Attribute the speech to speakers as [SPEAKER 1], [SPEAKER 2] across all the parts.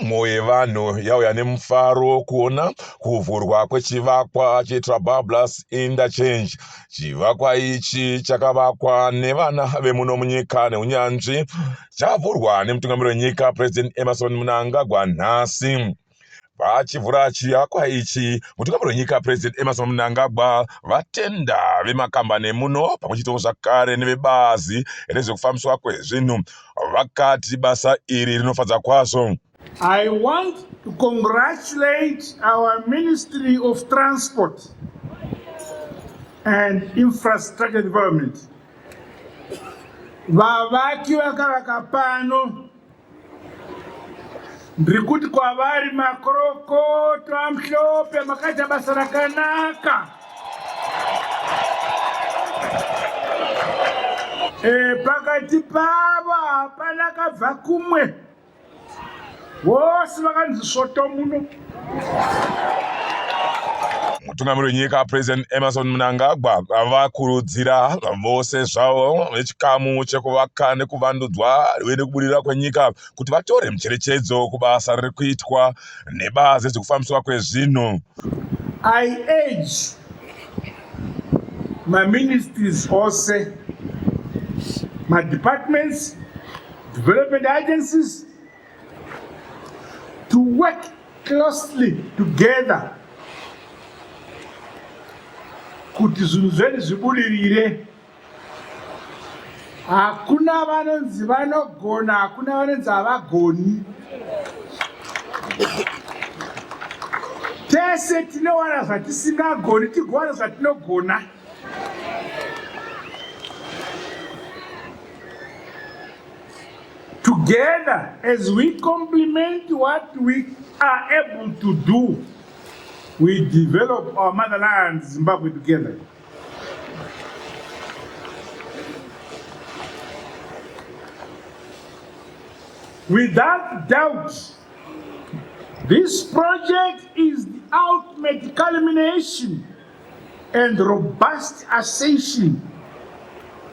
[SPEAKER 1] mwoyo yevanhu yauya nemufaro kuona kuvhurwa kwechivakwa cheTrabablas Interchange. Chivakwa ichi chakavakwa nevana vemuno munyika neunyanzvi. Chavhurwa nemutungamiri wenyika President Emmerson Mnangagwa nhasi. Vachivhura chivakwa ichi, mutungamiri wenyika President Emmerson Mnangagwa vatenda vemakambani emuno pamwechete zvakare nevebazi rezvekufambiswa kwezvinhu vakati basa iri rinofadza kwazvo.
[SPEAKER 2] I want to congratulate our Ministry of Transport and Infrastructure Development. Vavaki vakavaka pano ndikuti kwavari makorokoto amhlope makaita basa rakanaka. Pakati pavo hapana kabva kumwe. Vose vakanzi svoto muno.
[SPEAKER 1] Mutungamiri wenyika President Emmerson Mnangagwa avakurudzira vose zvavo vechikamu chekuvaka nekuvandudzwa nekubudirira kwenyika kuti vatore mucherechedzo kubasa riri kuitwa nebazi rezvekufambiswa kwezvinhu.
[SPEAKER 2] I urge my ministries also, my departments, development agencies to work closely together kuti zvinhu zvedu zvibudirire. Hakuna vanonzi vanogona, hakuna vanonzi havagoni. Tese tinowana zvatisingagoni tigowana zvatinogona. Together, as we complement what we are able to do, we develop our motherland, Zimbabwe, together. Without doubt, this project is the ultimate culmination and robust ascension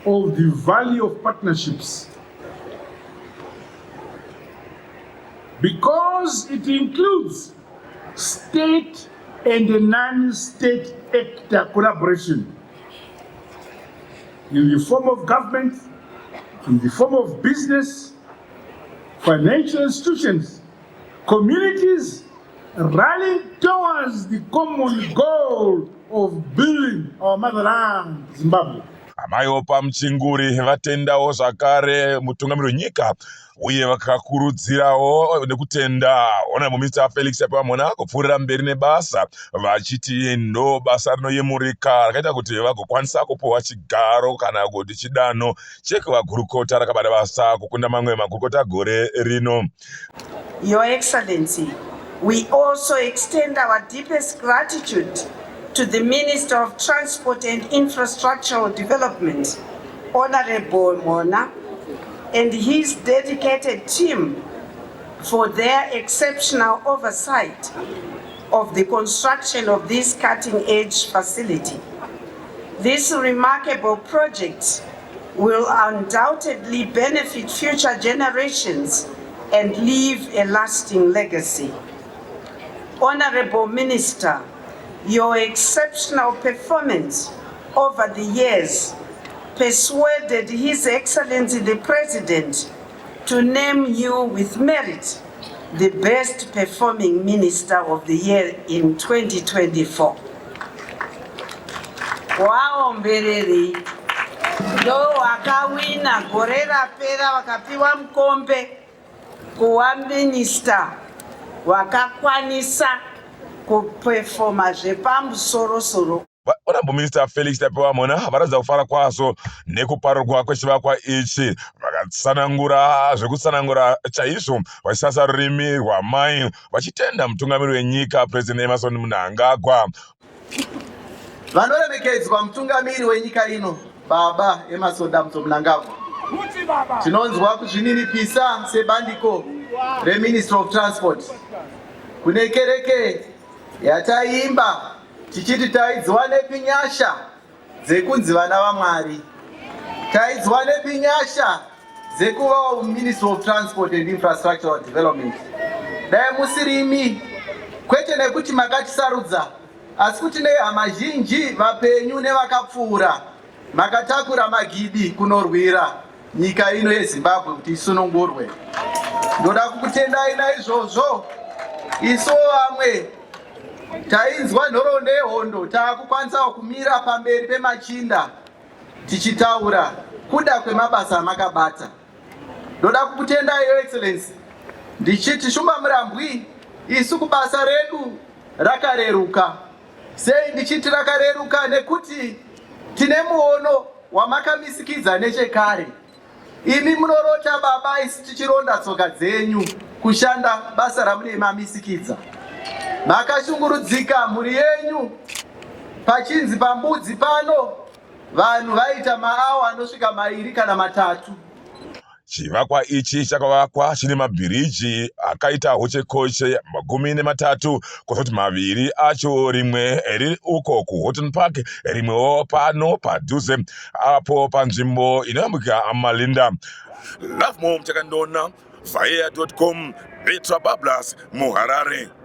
[SPEAKER 2] of the value of partnerships, because it includes state and non-state actor collaboration in the form of government, in the form of business, financial institutions, communities rallying towards the common goal of building our motherland, Zimbabwe.
[SPEAKER 1] Amaiwo pamuchinguri vatendawo zvakare mutungamiri wenyika uye vakakurudzirawo nekutenda Honorable Minister Felix Yapamona kupfuurira mberi nebasa vachiti ndo basa rinoyemurika rakaita kuti vagokwanisa kupuwa chigaro kana kuti chidanho chekuvagurukota rakabata basa kukunda mamwe magurukota gore rino.
[SPEAKER 3] Your Excellency, we also extend our deepest gratitude to the Minister of Transport and Infrastructural Development, Honorable Mona, and his dedicated team for their exceptional oversight of the construction of this cutting-edge facility. This remarkable project will undoubtedly benefit future generations and leave a lasting legacy. Honorable Minister, your exceptional performance over the years persuaded His Excellency the President to name you with merit the best performing Minister of the Year in 2024. Wow, Mbereri, ndo wakawina gore rapera wakapiwa mkombe kuwa Minister wakakwanisa kuperforma zvepamusoro-soro.
[SPEAKER 1] Honorable Minister Felix Yapamona varadza kufara kwazvo nekuparurwa kwechivakwa ichi. Vakatsanangura zvekutsanangura chaizvo vachisasa rurimi rwamai vachitenda mutungamiri wenyika President Emmerson Mnangagwa.
[SPEAKER 4] Vanoremekedzwa mutungamiri wenyika ino Baba Emmerson Mnangagwa. Tinonzwa kuzvininipisa sebandiko reMinistry of Transport kune kereke yataimba tichiti taidzwa nepinyasha dzekunzi vana vaMwari, taidzwa nepinyasha dzekuva Ministry of Transport and Infrastructural Development. dai musirimi kwete nekuti makatisarudza asi kuti nehama zhinji vapenyu nevakapfuura makatakura magidi kunorwira nyika ino yeZimbabwe kuti isunungurwe. Ndoda kukutendai naizvozvo isu vamwe tainzwa nhoroondo yehondo taakukwanisa kumira pamberi pemachinda tichitaura kuda kwemabasa amakabata. Ndoda kukutendai Your Excellency ndichiti shumba murambwi isu kubasa redu rakareruka. Sei ndichiti rakareruka? Nekuti tine muono wamakamisikidza nechekare. Imi munorota baba, isi tichironda tsoka dzenyu kushanda basa ramune mamisikidza. Makashungurudzika muri yenyu pachinzi pambudzi pano vanhu vaita maawa anosvika 2 kana 3.
[SPEAKER 1] Chivakwa ichi chakavakwa chine mabhiriji akaita hochekoche 13 kwozoti 2 acho rimwe riri uko kuHoughton Park rimwewo pano padhuze apo panzvimbo inoyambuka Malinda. Love more mtakandona via.com Trabablas muHarare.